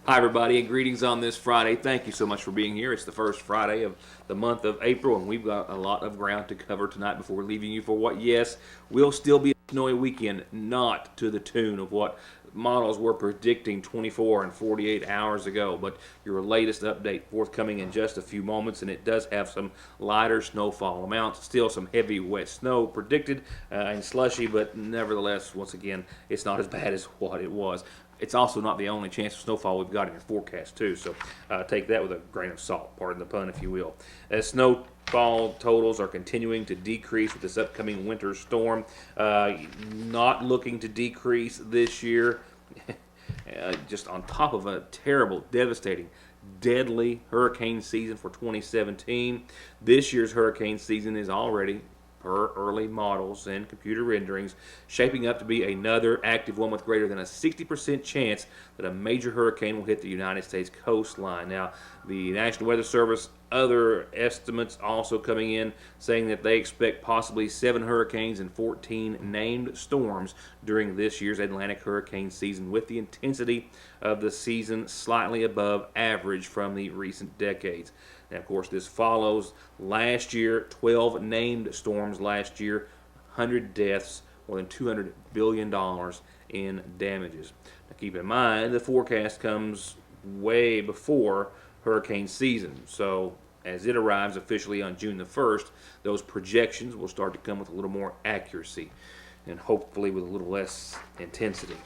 Hi, everybody, and greetings on this Friday. Thank you so much for being here. It's the first Friday of the month of April, and we've got a lot of ground to cover tonight before leaving you for what, yes, will still be a snowy weekend, not to the tune of what models were predicting 24 and 48 hours ago. But your latest update forthcoming in just a few moments, and it does have some lighter snowfall amounts. Still some heavy wet snow predicted and slushy, but nevertheless, once again, it's not as bad as what it was. It's also not the only chance of snowfall we've got in your forecast, too, so take that with a grain of salt, pardon the pun, if you will. As snowfall totals are continuing to decrease with this upcoming winter storm, not looking to decrease this year, just on top of a terrible, devastating, deadly hurricane season for 2017. This year's hurricane season is already, per early models and computer renderings, shaping up to be another active one with greater than a 60% chance that a major hurricane will hit the United States coastline. Now, the National Weather Service, other estimates also coming in saying that they expect possibly 7 hurricanes and 14 named storms during this year's Atlantic hurricane season, with the intensity of the season slightly above average from the recent decades. And of course, this follows last year, 12 named storms last year, 100 deaths, more than $200 billion in damages. Now keep in mind, the forecast comes way before hurricane season. So as it arrives officially on June the 1st, those projections will start to come with a little more accuracy and hopefully with a little less intensity.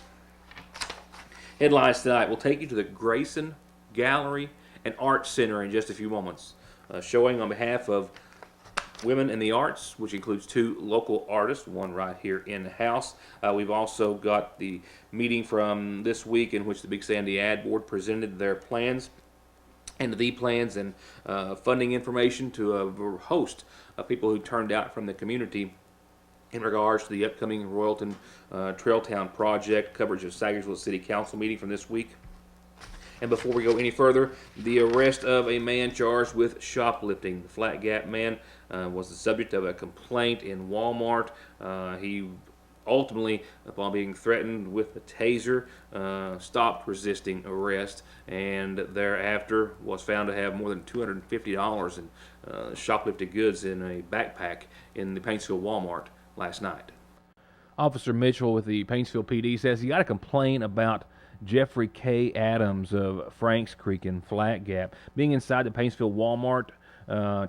Headlines tonight will take you to the Grayson Gallery and Art Center in just a few moments, showing on behalf of Women in the Arts, which includes 2 local artists, one right here in the house. We've also got the meeting from this week in which the Big Sandy Ad Board presented their plans and funding information to a host of people who turned out from the community in regards to the upcoming Royalton Trailtown project, coverage of Sagersville City Council meeting from this week. And before we go any further, the arrest of a man charged with shoplifting. The Flat Gap man was the subject of a complaint in Walmart. He ultimately, upon being threatened with a taser, stopped resisting arrest, and thereafter was found to have more than $250 in shoplifted goods in a backpack in the Paintsville Walmart last night. Officer Mitchell with the Paintsville PD says he got a complaint about Jeffrey K. Adams of Franks Creek in Flat Gap being inside the Paintsville Walmart,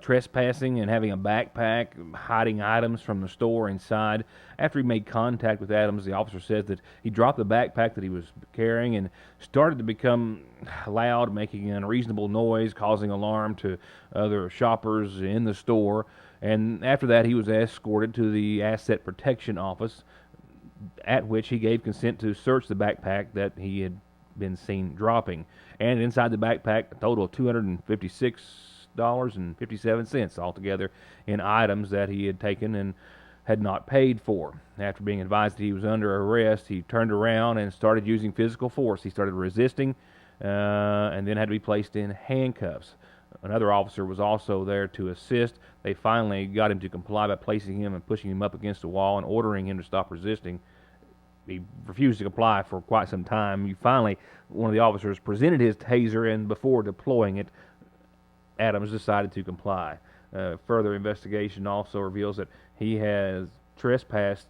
trespassing and having a backpack, hiding items from the store inside. After he made contact with Adams, the officer says that he dropped the backpack that he was carrying and started to become loud, making an unreasonable noise, causing alarm to other shoppers in the store. And after that, he was escorted to the Asset Protection Office, at which he gave consent to search the backpack that he had been seen dropping. And inside the backpack, a total of $256.57 altogether in items that he had taken and had not paid for. After being advised that he was under arrest, he turned around and started using physical force. He started resisting and then had to be placed in handcuffs. Another officer was also there to assist. They finally got him to comply by placing him and pushing him up against the wall and ordering him to stop resisting. He refused to comply for quite some time. Finally, one of the officers presented his taser, and before deploying it, Adams decided to comply. Further investigation also reveals that he has trespassed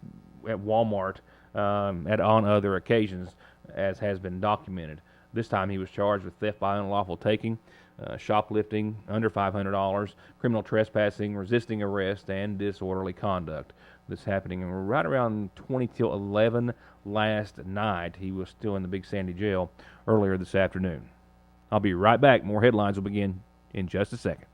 at Walmart on other occasions, as has been documented. This time he was charged with theft by unlawful taking, shoplifting under $500, criminal trespassing, resisting arrest, and disorderly conduct. This happening right around 20 till 11 last night. He was still in the Big Sandy jail earlier this afternoon. I'll be right back. More headlines will begin in just a second.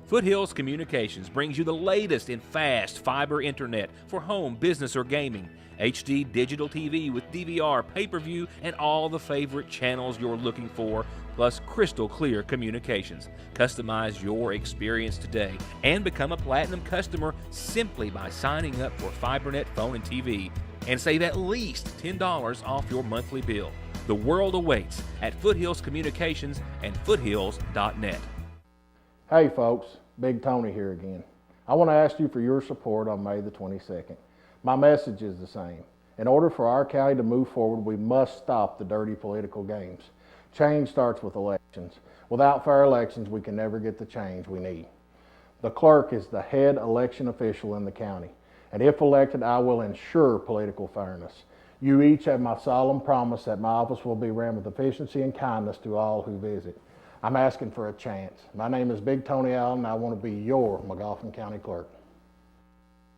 Foothills Communications brings you the latest in fast fiber internet for home, business, or gaming. HD digital TV with DVR, pay-per-view, and all the favorite channels you're looking for, plus crystal clear communications. Customize your experience today and become a platinum customer simply by signing up for FiberNet phone and TV, and save at least $10 off your monthly bill. The world awaits at Foothills Communications and foothills.net. Hey folks, Big Tony here again. I want to ask you for your support on May the 22nd. My message is the same. In order for our county to move forward, we must stop the dirty political games. Change starts with elections. Without fair elections, we can never get the change we need. The clerk is the head election official in the county, and if elected, I will ensure political fairness. You each have my solemn promise that my office will be ran with efficiency and kindness to all who visit. I'm asking for a chance. My name is Big Tony Allen, and I want to be your Magoffin County Clerk.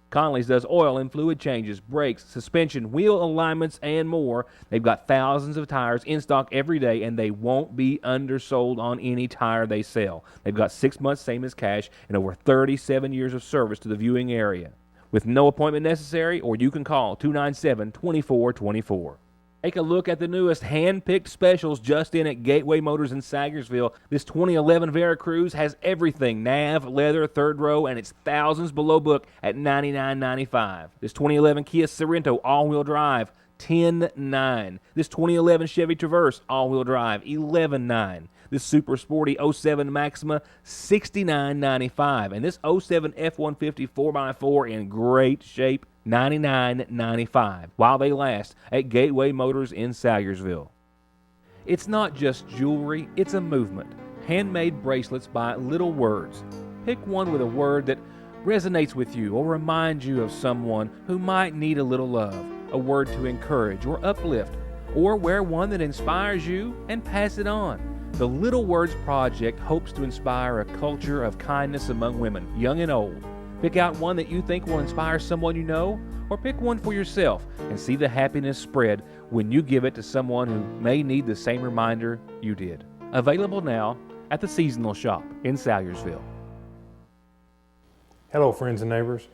Conley's does oil and fluid changes, brakes, suspension, wheel alignments, and more. They've got thousands of tires in stock every day, and they won't be undersold on any tire they sell. They've got 6 months, same as cash, and over 37 years of service to the viewing area. With no appointment necessary, or you can call 297-2424. Take a look at the newest hand-picked specials just in at Gateway Motors in Sagersville. This 2011 Veracruz has everything, nav, leather, third row, and it's thousands below book at $99.95. This 2011 Kia Sorento all-wheel drive, $10,900. This 2011 Chevy Traverse all-wheel drive, $11,900. This super sporty 07 Maxima, $69.95. And this 07 F-150 4x4 in great shape, $99.95. While they last at Gateway Motors in Sagersville. It's not just jewelry, it's a movement. Handmade bracelets by Little Words. Pick one with a word that resonates with you or reminds you of someone who might need a little love, a word to encourage or uplift, or wear one that inspires you and pass it on. The Little Words Project hopes to inspire a culture of kindness among women, young and old. Pick out one that you think will inspire someone you know, or pick one for yourself and see the happiness spread when you give it to someone who may need the same reminder you did. Available now at the Seasonal Shop in Sayersville. Hello, friends and neighbors.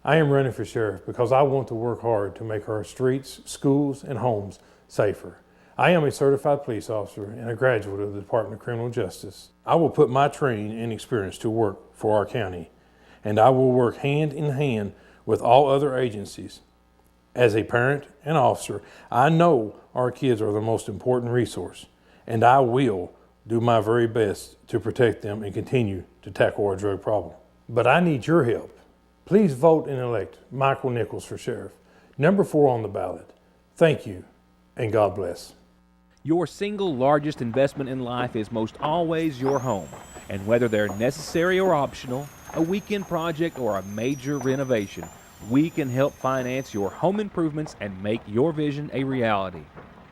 I am running for sheriff because I want to work hard to make our streets, schools, and homes safer. I am a certified police officer and a graduate of the Department of Criminal Justice. I will put my training and experience to work for our county, and I will work hand in hand with all other agencies. As a parent and officer, I know our kids are the most important resource, and I will do my very best to protect them and continue to tackle our drug problem. But I need your help. Please vote and elect Michael Nichols for sheriff, number 4 on the ballot. Thank you, and God bless. Your single largest investment in life is most always your home. And whether they're necessary or optional, a weekend project or a major renovation, we can help finance your home improvements and make your vision a reality.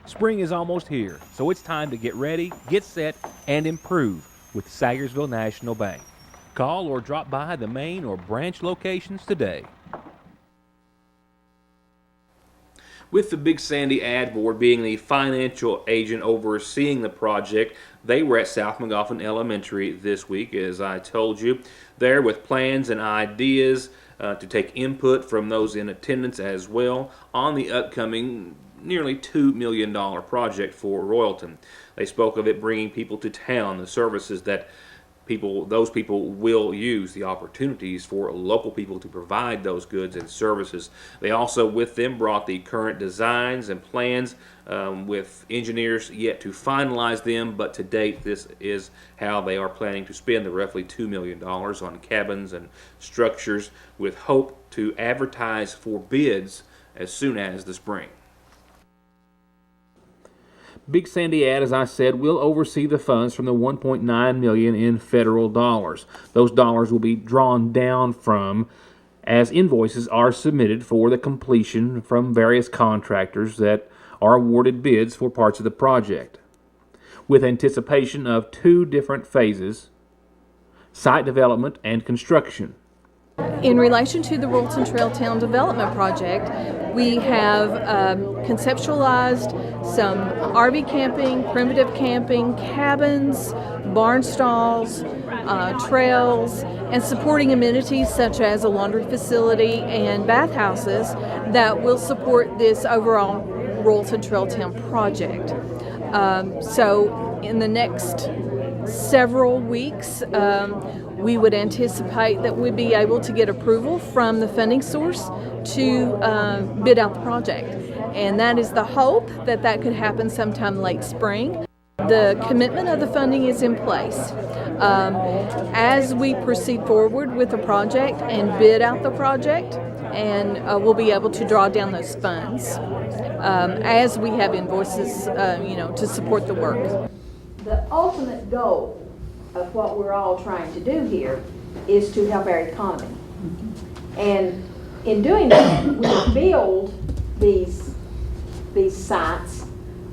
Spring is almost here, so it's time to get ready, get set, and improve with Sayersville National Bank. Call or drop by the main or branch locations today. With the Big Sandy Ad Board being the financial agent overseeing the project, they were at South Magoffin Elementary this week, as I told you, there with plans and ideas to take input from those in attendance as well on the upcoming nearly $2 million project for Royalton. They spoke of it bringing people to town, the services that those people will use, the opportunities for local people to provide those goods and services. They also with them brought the current designs and plans with engineers yet to finalize them, but to date this is how they are planning to spend the roughly $2 million on cabins and structures, with hope to advertise for bids as soon as the spring. Big Sandy Ad, as I said, will oversee the funds from the $1.9 million in federal dollars. Those dollars will be drawn down from as invoices are submitted for the completion from various contractors that are awarded bids for parts of the project, with anticipation of 2 different phases: site development and construction. In relation to the Royalton Trailtown Development Project, we have conceptualized some RV camping, primitive camping, cabins, barn stalls, trails, and supporting amenities such as a laundry facility and bathhouses that will support this overall Royalton Trailtown project. So in the next several weeks, we would anticipate that we'd be able to get approval from the funding source to bid out the project. And that is the hope that that could happen sometime late spring. The commitment of the funding is in place. As we proceed forward with the project and bid out the project, and we'll be able to draw down those funds as we have invoices, to support the work. The ultimate goal of what we're all trying to do here is to help our economy. And in doing that, we build these sites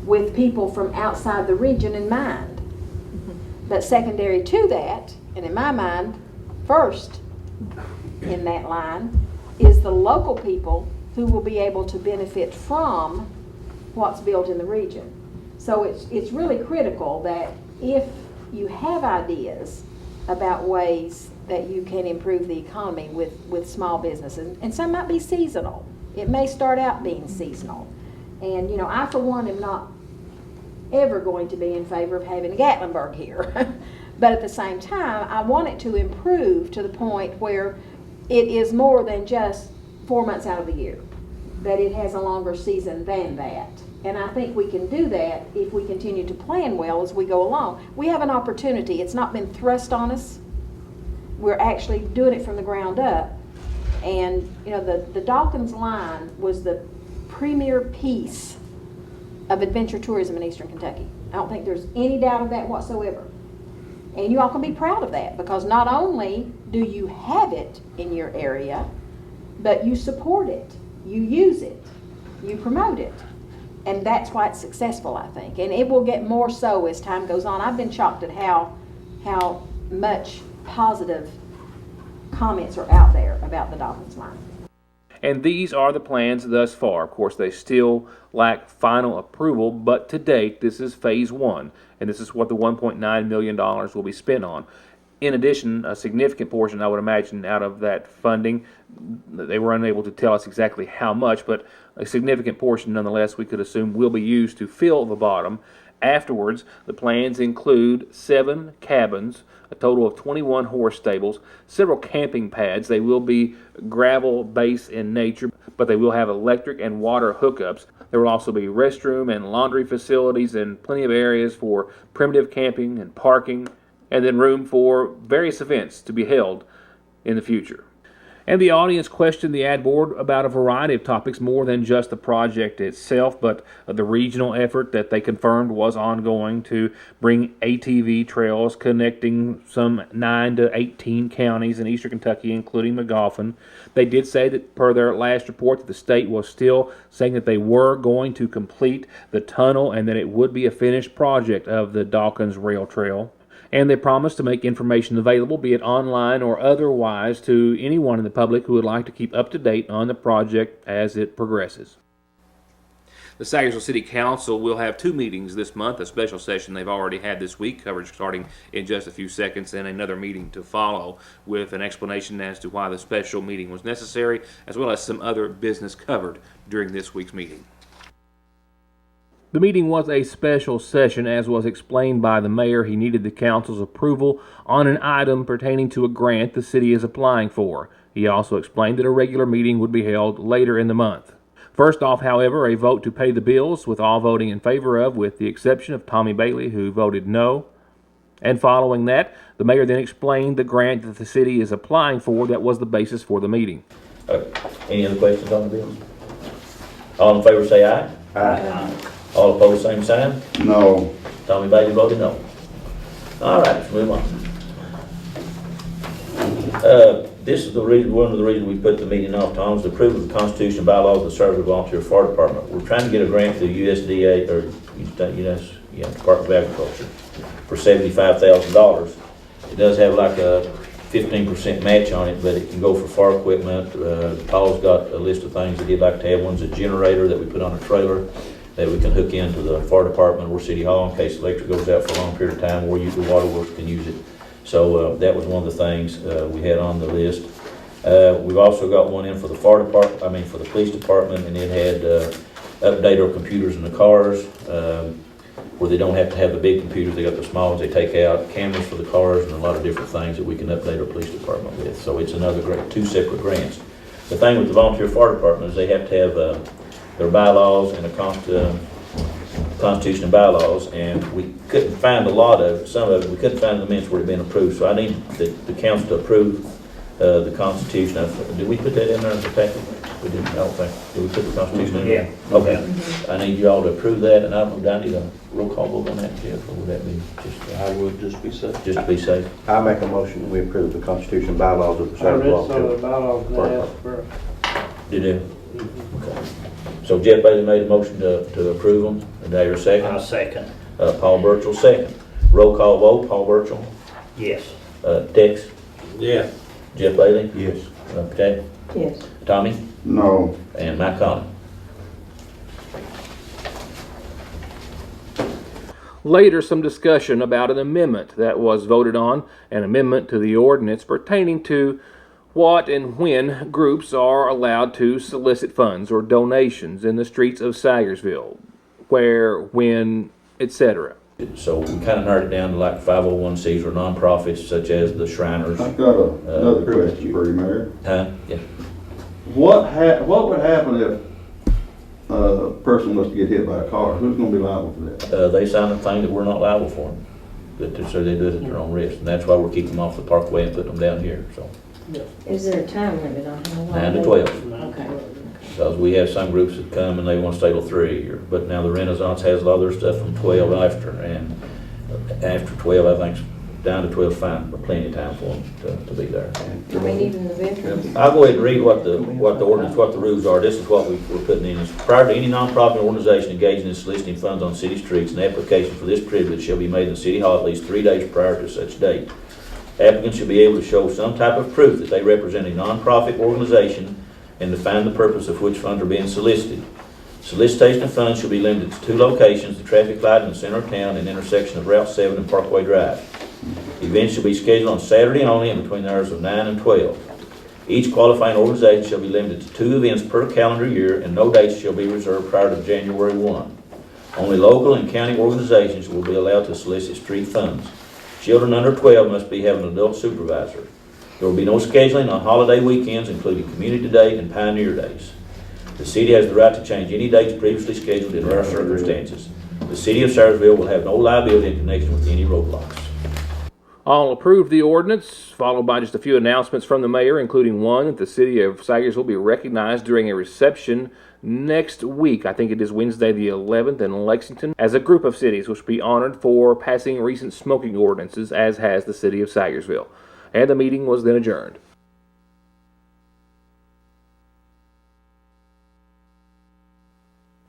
with people from outside the region in mind. But secondary to that, and in my mind, first in that line, is the local people who will be able to benefit from what's built in the region. So it's really critical that if you have ideas about ways that you can improve the economy with small businesses, and some might be seasonal. It may start out being seasonal. And, I, for one, am not ever going to be in favor of having a Gatlinburg here. But at the same time, I want it to improve to the point where it is more than just 4 months out of the year, that it has a longer season than that. And I think we can do that if we continue to plan well as we go along. We have an opportunity. It's not been thrust on us. We're actually doing it from the ground up. And, the Dawkins line was the premier piece of adventure tourism in Eastern Kentucky. I don't think there's any doubt of that whatsoever. And you all can be proud of that, because not only do you have it in your area, but you support it, you use it, you promote it. And that's why it's successful, I think. And it will get more so as time goes on. I've been shocked at how much positive comments are out there about the Dawkins line. And these are the plans thus far. Of course, they still lack final approval, but to date, this is phase one, and this is what the $1.9 million will be spent on. In addition, a significant portion, I would imagine, out of that funding, they were unable to tell us exactly how much, but a significant portion, nonetheless, we could assume will be used to fill the bottom. Afterwards, the plans include 7 cabins, a total of 21 horse stables, several camping pads. They will be gravel-based in nature, but they will have electric and water hookups. There will also be restroom and laundry facilities and plenty of areas for primitive camping and parking, and then room for various events to be held in the future. And the audience questioned the ad board about a variety of topics, more than just the project itself, but the regional effort that they confirmed was ongoing to bring ATV trails connecting some 9 to 18 counties in eastern Kentucky, including Magoffin. They did say that, per their last report, that the state was still saying that they were going to complete the tunnel and that it would be a finished project of the Dawkins Rail Trail. And they promised to make information available, be it online or otherwise, to anyone in the public who would like to keep up to date on the project as it progresses. The Sayersville City Council will have 2 meetings this month, a special session they've already had this week, coverage starting in just a few seconds, and another meeting to follow with an explanation as to why the special meeting was necessary, as well as some other business covered during this week's meeting. The meeting was a special session, as was explained by the mayor. He needed the council's approval on an item pertaining to a grant the city is applying for. He also explained that a regular meeting would be held later in the month. First off, however, a vote to pay the bills, with all voting in favor of, with the exception of Tommy Bailey, who voted no. And following that, the mayor then explained the grant that the city is applying for that was the basis for the meeting. Any other questions on the bills? All in favor say aye. Aye. All opposed, same sign. No. Tommy Bailey voted no. All right, let's move on. This is one of the reasons we put the meeting off, Tom, is to approve of the Constitution and bylaws of the Service Volunteer Fire Department. We're trying to get a grant through USDA, or Department of Agriculture, for $75,000. It does have like a 15% match on it, but it can go for fire equipment. Paul's got a list of things that he'd like to have. One's a generator that we put on a trailer that we can hook into the fire department or City Hall in case electric goes out for a long period of time, or the waterworks can use it. So that was one of the things we had on the list. We've also got one in for the for the police department, and it had update our computers in the cars, where they don't have to have the big computers. They got the small ones they take out, cameras for the cars, and a lot of different things that we can update our police department with. So it's another grant, 2 separate grants. The thing with the volunteer fire department is they have to have their bylaws and the Constitution and bylaws, and we couldn't find some of it, we couldn't find the minutes where it had been approved. So I need the council to approve the Constitution. Did we put that in there as a packet? We didn't, I don't think. Did we put the Constitution in there? Yeah. Okay. I need you all to approve that, and I don't know, do I need a roll call vote on that, Jeff, or would that be just? I would just be safe. Just to be safe? I make a motion that we approve the Constitution and bylaws of the I read Service some of the Law. bylaws and asked for, Did you? Okay. So Jeff Bailey made a motion to approve them, and now you're I'll second? second. Paul Burchell, second. Roll call vote, Paul Burchell. Yes. Tex? Yeah. Jeff Bailey? Yes. Okay. Yes. Tommy? No. And Mike Conley. Later, some discussion about an amendment that was voted on, an amendment to the ordinance pertaining to what and when groups are allowed to solicit funds or donations in the streets of Sagersville, where, when, etc. So we kind of narrowed it down to like 501c or nonprofits such as the Shriners. I've got another question for you, Mayor. Huh? Yeah. What would happen if a person was to get hit by a car? Who's gonna be liable for that? They signed a thing that we're not liable for them, so they do it at their own risk, and that's why we're keeping them off the parkway and putting them down here, so. Is there a time limit on how long? 9 to 12. Okay. Because we have some groups that come and they want to stay till 3, but now the Renaissance has a lot of their stuff from 12 after, and after 12, I think down to 12 is fine, but plenty of time for them to be there. I mean, even the veterans? I'll go ahead and read what the ordinance, what the rules are. This is what we're putting in. Is prior to any nonprofit organization engaging in soliciting funds on city streets, an application for this privilege shall be made in City Hall at least 3 days prior to such date. Applicants should be able to show some type of proof that they represent a nonprofit organization and define the purpose of which funds are being solicited. Solicitation of funds should be limited to 2 locations, the traffic light in the center of town and intersection of Route 7 and Parkway Drive. Events should be scheduled on Saturday only and between the hours of 9 and 12. Each qualifying organization shall be limited to 2 events per calendar year, and no dates shall be reserved prior to January 1. Only local and county organizations will be allowed to solicit street funds. Children under 12 must have an adult supervisor. There will be no scheduling on holiday weekends, including Community Day and Pioneer Days. The city has the right to change any dates previously scheduled in rare circumstances. The city of Sayersville will have no liability in connection with any roadblocks. All approved the ordinance, followed by just a few announcements from the mayor, including one that the city of Sagersville will be recognized during a reception next week. I think it is Wednesday the 11th in Lexington, as a group of cities which will be honored for passing recent smoking ordinances, as has the city of Sagersville. And the meeting was then adjourned.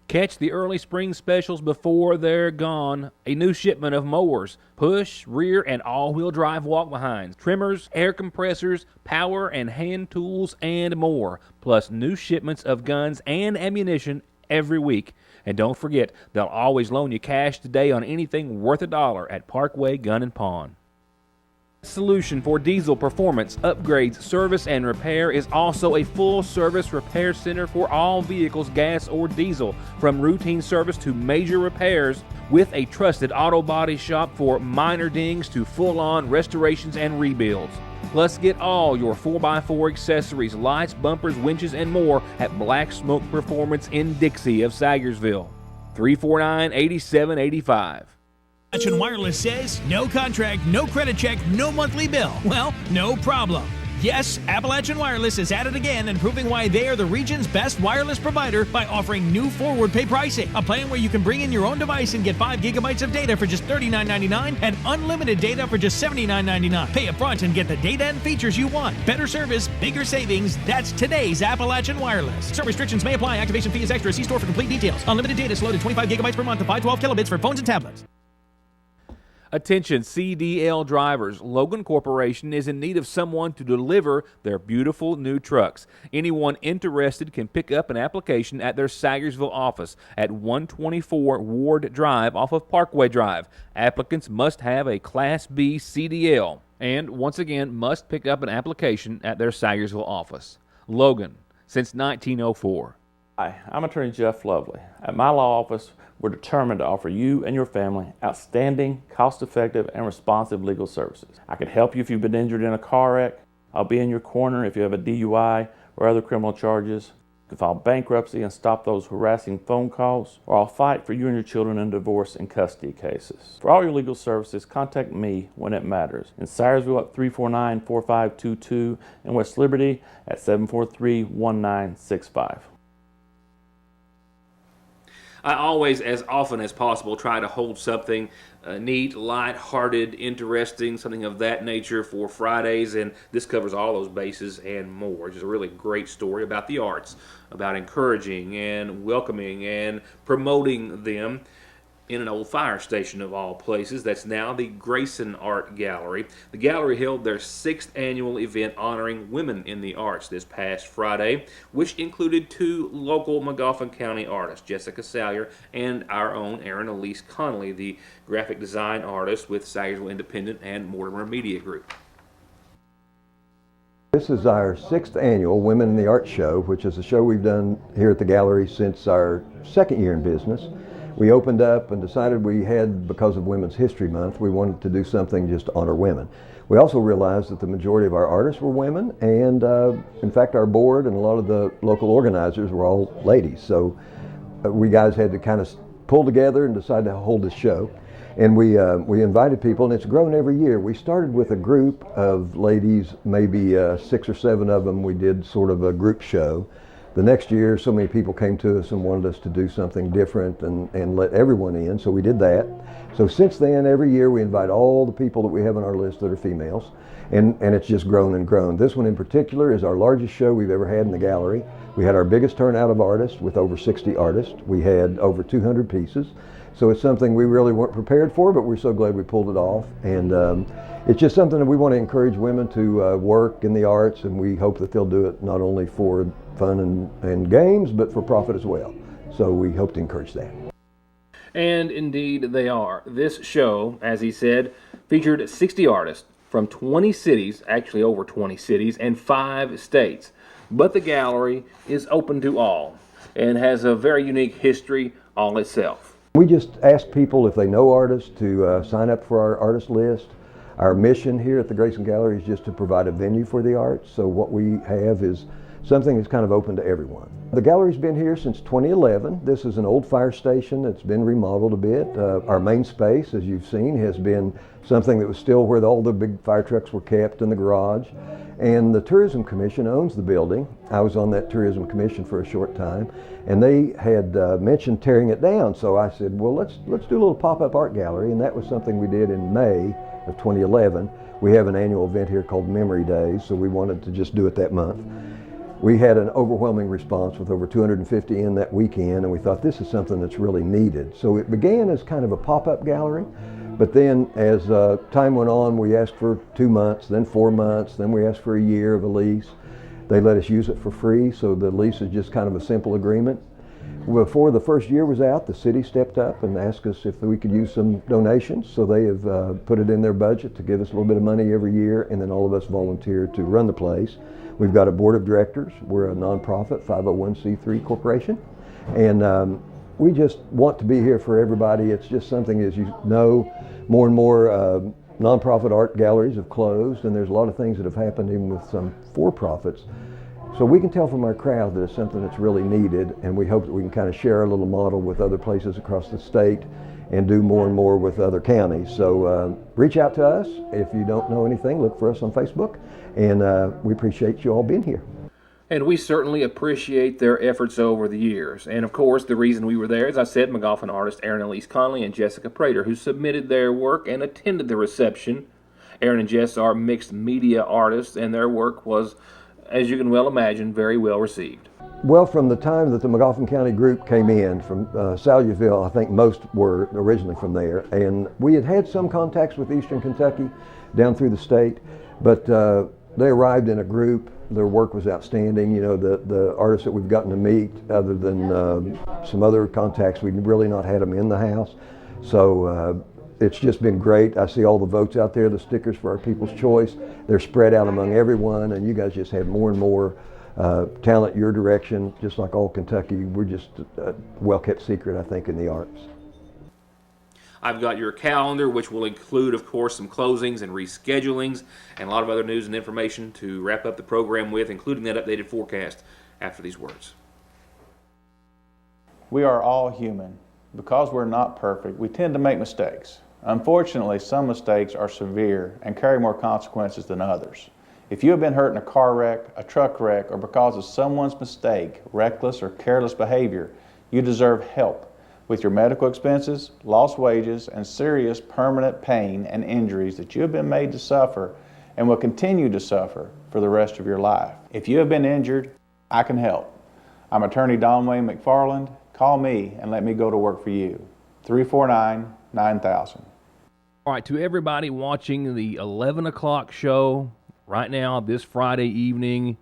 Catch the early spring specials before they're gone. A new shipment of mowers, push, rear, and all-wheel drive walk-behinds, trimmers, air compressors, power and hand tools, and more. Plus new shipments of guns and ammunition every week. And don't forget, they'll always loan you cash today on anything worth $1 at Parkway Gun and Pawn. Solution for diesel performance, upgrades, service, and repair is also a full-service repair center for all vehicles, gas or diesel, from routine service to major repairs, with a trusted auto body shop for minor dings to full-on restorations and rebuilds. Plus, get all your 4x4 accessories, lights, bumpers, winches, and more at Black Smoke Performance in Dixie of Sagersville. 349-8785. Appalachian Wireless says, no contract, no credit check, no monthly bill. Well, no problem. Yes, Appalachian Wireless is at it again and proving why they are the region's best wireless provider by offering new forward pay pricing. A plan where you can bring in your own device and get 5 gigabytes of data for just $39.99 and unlimited data for just $79.99. Pay up front and get the data and features you want. Better service, bigger savings. That's today's Appalachian Wireless. Some restrictions may apply. Activation fee is extra. See store for complete details. Unlimited data is loaded 25 gigabytes per month to 512 kilobits for phones and tablets. Attention CDL drivers, Logan Corporation is in need of someone to deliver their beautiful new trucks. Anyone interested can pick up an application at their Sagersville office at 124 Ward Drive off of Parkway Drive. Applicants must have a Class B CDL and, once again, must pick up an application at their Sagersville office. Logan, since 1904. Hi, I'm Attorney Jeff Lovely. At my law office, we're determined to offer you and your family outstanding, cost-effective, and responsive legal services. I can help you if you've been injured in a car wreck. I'll be in your corner if you have a DUI or other criminal charges. to file bankruptcy and stop those harassing phone calls, or I'll fight for you and your children in divorce and custody cases. For all your legal services, contact me when it matters. In Syersville at 349-4522 and West Liberty at 743-1965. I always, as often as possible, try to hold something neat, light-hearted, interesting, something of that nature for Fridays, and this covers all those bases and more. It's a really great story about the arts, about encouraging and welcoming and promoting them in an old fire station of all places. That's now the Grayson Art Gallery. The gallery held their 6th annual event honoring women in the arts this past Friday, which included 2 local Magoffin County artists, Jessica Salyer and our own Erin Elise Connolly, the graphic design artist with Salyersville Independent and Mortimer Media Group. This is our 6th annual Women in the Arts Show, which is a show we've done here at the gallery since our 2nd year in business. We opened up and decided we had, because of Women's History Month, we wanted to do something just to honor women. We also realized that the majority of our artists were women, and in fact our board and a lot of the local organizers were all ladies. So we guys had to kind of pull together and decide to hold this show. And we invited people, and it's grown every year. We started with a group of ladies, maybe 6 or 7 of them. We did sort of a group show. The next year, so many people came to us and wanted us to do something different and let everyone in, so we did that. So since then, every year we invite all the people that we have on our list that are females, and it's just grown and grown. This one in particular is our largest show we've ever had in the gallery. We had our biggest turnout of artists with over 60 artists. We had over 200 pieces. So it's something we really weren't prepared for, but we're so glad we pulled it off. And it's just something that we want to encourage women to work in the arts, and we hope that they'll do it not only for fun and games, but for profit as well. So we hope to encourage that. And indeed they are. This show, as he said, featured 60 artists from 20 cities, actually over 20 cities, and 5 states. But the gallery is open to all and has a very unique history all itself. We just ask people if they know artists to sign up for our artist list. Our mission here at the Grayson Gallery is just to provide a venue for the arts. So what we have is something that's kind of open to everyone. The gallery's been here since 2011. This is an old fire station that's been remodeled a bit. Our main space, as you've seen, has been something that was still where all the big fire trucks were kept in the garage. And the Tourism Commission owns the building. I was on that Tourism Commission for a short time, and they had mentioned tearing it down. So I said, well, let's do a little pop-up art gallery, and that was something we did in May of 2011. We have an annual event here called Memory Days, so we wanted to just do it that month. We had an overwhelming response with over 250 in that weekend, and we thought this is something that's really needed. So it began as kind of a pop-up gallery, but then as time went on, we asked for 2 months, then 4 months, then we asked for a year of a lease. They let us use it for free, so the lease is just kind of a simple agreement. Before the first year was out, the city stepped up and asked us if we could use some donations, so they have put it in their budget to give us a little bit of money every year, and then all of us volunteer to run the place. We've got a board of directors. We're a nonprofit 501c3 corporation, and we just want to be here for everybody. It's just something, as you know, more and more nonprofit art galleries have closed, and there's a lot of things that have happened even with some for-profits. So we can tell from our crowd that it's something that's really needed, and we hope that we can kind of share our little model with other places across the state and do more and more with other counties. So reach out to us. If you don't know anything, look for us on Facebook, and we appreciate you all being here. And we certainly appreciate their efforts over the years. And of course, the reason we were there, as I said, Magoffin artist Erin Elise Connolly and Jessica Prater, who submitted their work and attended the reception. Erin and Jess are mixed media artists, and their work was, as you can well imagine, very well received. Well, from the time that the Magoffin County group came in from Salyerville, I think most were originally from there, and we had had some contacts with Eastern Kentucky down through the state, but they arrived in a group. Their work was outstanding. You know, the artists that we've gotten to meet, other than some other contacts, we've really not had them in the house. So it's just been great. I see all the votes out there, the stickers for our People's Choice. They're spread out among everyone, and you guys just have more and more talent your direction, just like all Kentucky. We're just a well-kept secret, I think, in the arts. I've got your calendar, which will include, of course, some closings and reschedulings and a lot of other news and information to wrap up the program with, including that updated forecast after these words. We are all human. Because we're not perfect, we tend to make mistakes. Unfortunately, some mistakes are severe and carry more consequences than others. If you have been hurt in a car wreck, a truck wreck, or because of someone's mistake, reckless or careless behavior, you deserve help with your medical expenses, lost wages, and serious permanent pain and injuries that you have been made to suffer and will continue to suffer for the rest of your life. If you have been injured, I can help. I'm attorney Don Wayne McFarland. Call me and let me go to work for you. 349-9000. All right, to everybody watching the 11 o'clock show right now, this Friday evening,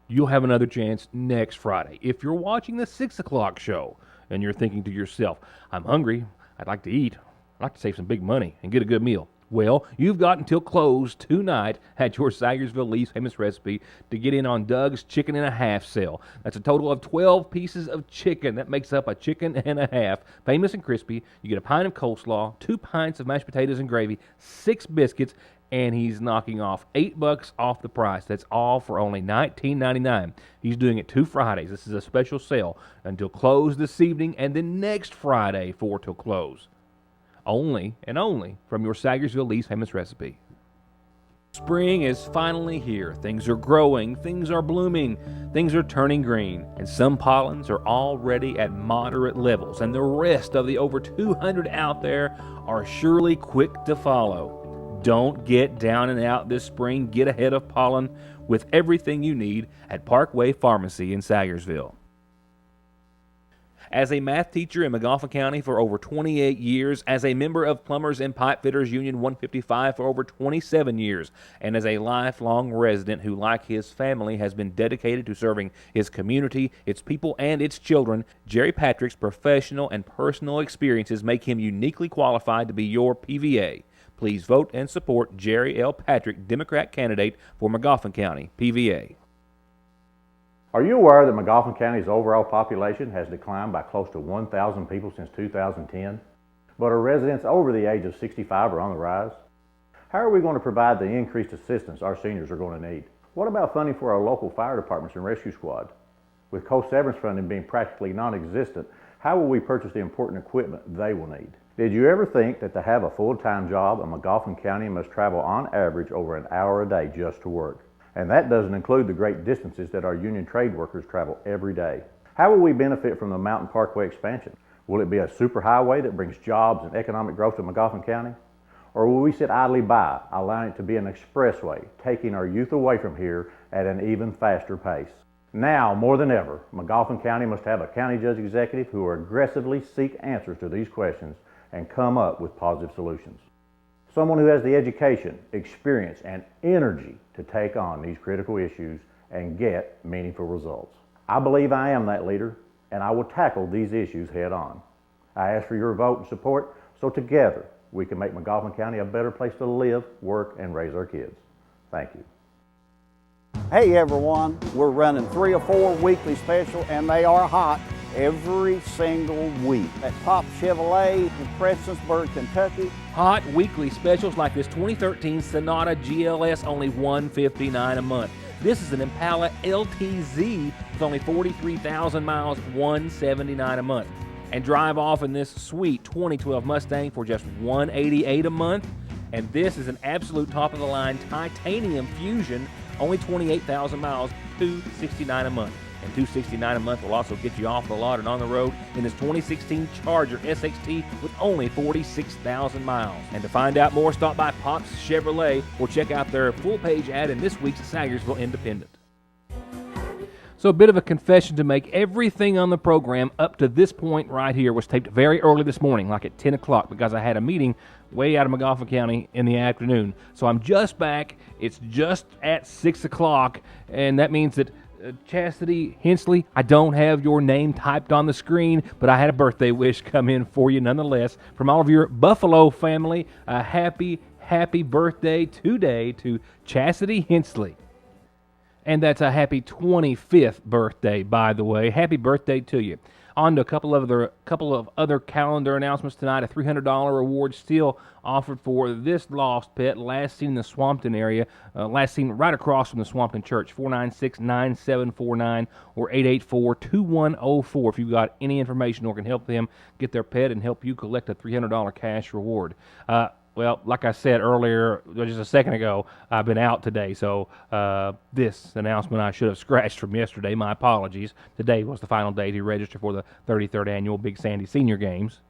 you'll have another chance next Friday. If you're watching the 6 o'clock show and you're thinking to yourself, I'm hungry, I'd like to eat, I'd like to save some big money and get a good meal. Well, you've got until close tonight at your Sagersville Lee's Famous Recipe to get in on Doug's Chicken and a Half sale. That's a total of 12 pieces of chicken. That makes up a chicken and a half. Famous and crispy. You get a pint of coleslaw, 2 pints of mashed potatoes and gravy, 6 biscuits, and he's knocking off $8 off the price. That's all for only $19.99. He's doing it 2 Fridays. This is a special sale until close this evening and then next Friday 4 till close. Only and only from your Sagersville Lee's Famous Recipe. Spring is finally here. Things are growing, things are blooming, things are turning green, and some pollens are already at moderate levels, and the rest of the over 200 out there are surely quick to follow. Don't get down and out this spring. Get ahead of pollen with everything you need at Parkway Pharmacy in Sagersville. As a math teacher in McGoffin County for over 28 years, as a member of Plumbers and Pipe Fitters Union 155 for over 27 years, and as a lifelong resident who, like his family, has been dedicated to serving his community, its people, and its children, Jerry Patrick's professional and personal experiences make him uniquely qualified to be your PVA. Please vote and support Jerry L. Patrick, Democrat candidate for McGoffin County, PVA. Are you aware that McGoffin County's overall population has declined by close to 1,000 people since 2010? But our residents over the age of 65 are on the rise? How are we going to provide the increased assistance our seniors are going to need? What about funding for our local fire departments and rescue squad? With co-severance funding being practically non-existent, how will we purchase the important equipment they will need? Did you ever think that to have a full-time job, a McGoffin County must travel on average over an hour a day just to work? And that doesn't include the great distances that our union trade workers travel every day. How will we benefit from the Mountain Parkway expansion? Will it be a superhighway that brings jobs and economic growth to McGoffin County? Or will we sit idly by, allowing it to be an expressway, taking our youth away from here at an even faster pace? Now, more than ever, McGoffin County must have a county judge executive who will aggressively seek answers to these questions and come up with positive solutions. Someone who has the education, experience, and energy to take on these critical issues and get meaningful results. I believe I am that leader, and I will tackle these issues head on. I ask for your vote and support so together we can make McGoffin County a better place to live, work, and raise our kids. Thank you. Hey everyone, we're running 3 or 4 weekly specials, and they are hot every single week at Pop Chevrolet in Prestonsburg, Kentucky. Hot weekly specials like this 2013 Sonata GLS, only $159 a month. This is an Impala LTZ with only 43,000 miles, $179 a month. And drive off in this sweet 2012 Mustang for just $188 a month. And this is an absolute top-of-the-line titanium Fusion, only 28,000 miles, $269 a month. And $269 a month will also get you off the lot and on the road in this 2016 Charger SXT with only 46,000 miles. And to find out more, stop by Pop's Chevrolet or check out their full-page ad in this week's Sagersville Independent. So a bit of a confession to make. Everything on the program up to this point right here was taped very early this morning, like at 10 o'clock, because I had a meeting way out of McGoffin County in the afternoon. So I'm just back. It's just at 6 o'clock, and that means that Chastity Hensley, I don't have your name typed on the screen, but I had a birthday wish come in for you nonetheless. From all of your Buffalo family, a happy birthday today to Chastity Hensley. And that's a happy 25th birthday, by the way. Happy birthday to you. On to a couple of other calendar announcements tonight. A $300 reward still offered for this lost pet, last seen in the Swampton area, last seen right across from the Swampton Church. 496-9749 or 884-2104 if you've got any information or can help them get their pet and help you collect a $300 cash reward. Well, like I said earlier, just a second ago, I've been out today, so this announcement I should have scratched from yesterday. My apologies. Today was the final day to register for the 33rd Annual Big Sandy Senior Games.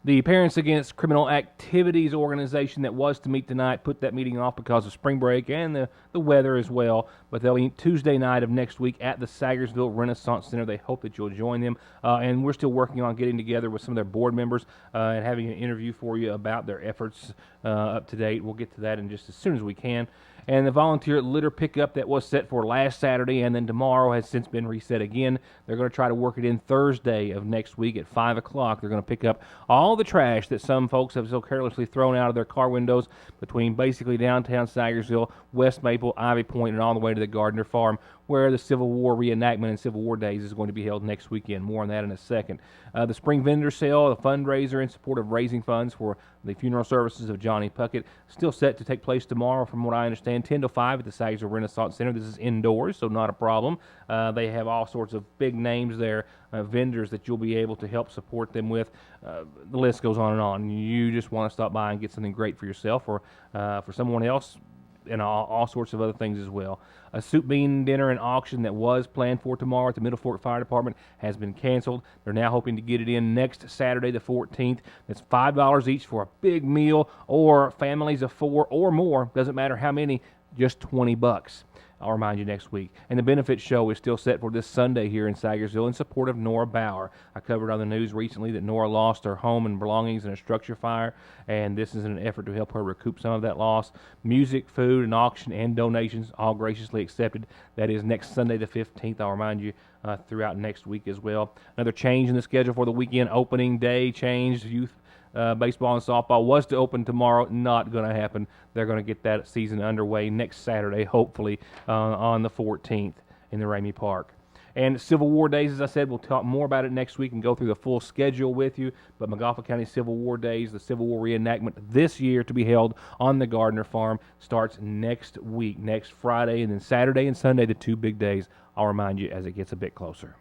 The Parents Against Criminal Activities organization that was to meet tonight put that meeting off because of spring break and the weather as well. But they'll meet Tuesday night of next week at the Sagersville Renaissance Center. They hope that you'll join them. And we're still working on getting together with some of their board members and having an interview for you about their efforts up to date. We'll get to that in just as soon as we can. And the volunteer litter pickup that was set for last Saturday and then tomorrow has since been reset again. They're going to try to work it in Thursday of next week at 5 o'clock. They're going to pick up all the trash that some folks have so carelessly thrown out of their car windows between basically downtown Sagersville, West Maple, Ivy Point, and all the way to the Gardner Farm, where the Civil War reenactment and Civil War Days is going to be held next weekend. More on that in a second. The Spring Vendor Sale, the fundraiser in support of raising funds for the funeral services of Johnny Puckett, still set to take place tomorrow, from what I understand, 10 to 5 at the Sagersville Renaissance Center. This is indoors, so not a problem. They have all sorts of big names there, vendors that you'll be able to help support them with. The list goes on and on. You just want to stop by and get something great for yourself or for someone else, and all sorts of other things as well. A soup bean dinner and auction that was planned for tomorrow at the Middle Fork Fire Department has been canceled. They're now hoping to get it in next Saturday, the 14th. That's $5 each for a big meal, or families of 4 or more, doesn't matter how many, just $20. I'll remind you next week. And the benefit show is still set for this Sunday here in Sagersville in support of Nora Bauer. I covered on the news recently that Nora lost her home and belongings in a structure fire, and this is an effort to help her recoup some of that loss. Music, food, and auction and donations all graciously accepted. That is next Sunday the 15th. I'll remind you throughout next week as well. Another change in the schedule for the weekend. Opening day changed. Youth baseball and softball was to open tomorrow. Not going to happen. They're going to get that season underway next Saturday, hopefully, on the 14th in the Ramey Park. And Civil War Days, as I said, we'll talk more about it next week and go through the full schedule with you. But Montgomery County Civil War Days, the Civil War reenactment this year to be held on the Gardner Farm, starts next week, next Friday, and then Saturday and Sunday, the 2 big days. I'll remind you as it gets a bit closer.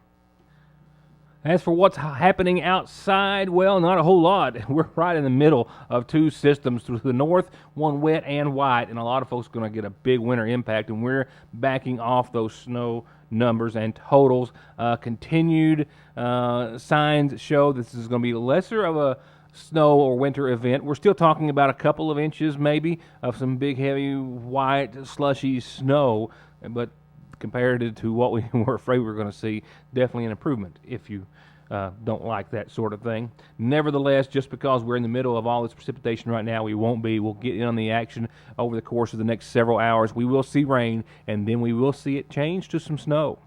As for what's happening outside, well, not a whole lot. We're right in the middle of 2 systems to the north, one wet and white, and a lot of folks are going to get a big winter impact, and we're backing off those snow numbers and totals. Continued signs show this is going to be lesser of a snow or winter event. We're still talking about a couple of inches maybe of some big, heavy, white, slushy snow, but compared to what we were afraid we were going to see, definitely an improvement if you don't like that sort of thing. Nevertheless, just because we're in the middle of all this precipitation right now, we won't be. We'll get in on the action over the course of the next several hours. We will see rain, and then we will see it change to some snow.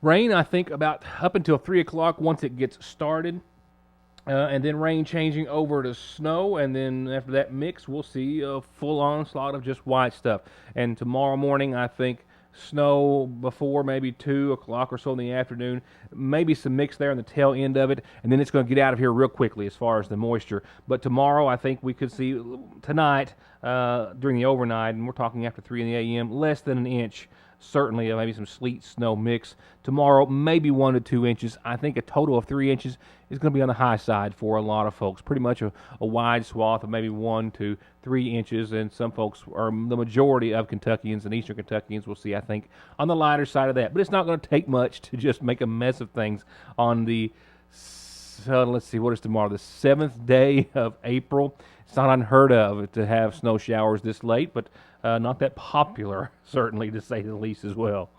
Rain, I think, about up until 3 o'clock once it gets started. And then rain changing over to snow, and then after that mix, we'll see a full onslaught of just white stuff. And tomorrow morning, I think snow before maybe 2 o'clock or so in the afternoon, maybe some mix there on the tail end of it, and then it's going to get out of here real quickly as far as the moisture. But tomorrow, I think we could see tonight during the overnight, and we're talking after 3 in the a.m., less than an inch. Certainly maybe some sleet snow mix. Tomorrow, maybe 1 to 2 inches. I think a total of 3 inches is going to be on the high side for a lot of folks. Pretty much a wide swath of maybe 1 to 3 inches, and some folks, or the majority of Kentuckians and Eastern Kentuckians, will see, I think, on the lighter side of that. But it's not going to take much to just make a mess of things on the, let's see, what is tomorrow? The 7th day of April. It's not unheard of to have snow showers this late, but not that popular, certainly, to say the least as well.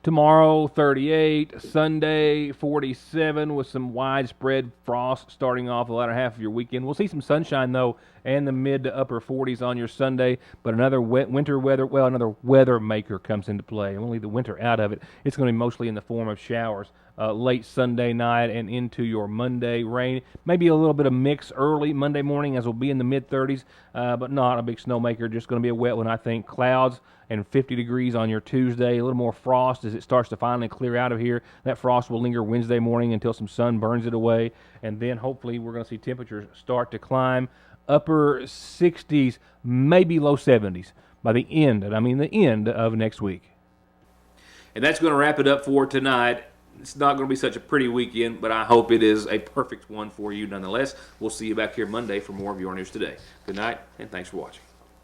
Tomorrow, 38, Sunday, 47, with some widespread frost starting off the latter half of your weekend. We'll see some sunshine, though, and the mid to upper 40s on your Sunday, but another winter weather, well, another weather maker comes into play. And we'll leave the winter out of it. It's going to be mostly in the form of showers late Sunday night and into your Monday. Rain, maybe a little bit of mix early Monday morning, as we'll be in the mid-30s, but not a big snowmaker. Just going to be a wet one, I think. Clouds and 50 degrees on your Tuesday. A little more frost as it starts to finally clear out of here. That frost will linger Wednesday morning until some sun burns it away, and then hopefully we're going to see temperatures start to climb. Upper 60s, maybe low 70s by the end of next week. And that's going to wrap it up for tonight. It's not going to be such a pretty weekend, but I hope it is a perfect one for you nonetheless. We'll see you back here Monday for more of Your News Today. Good night, and thanks for watching.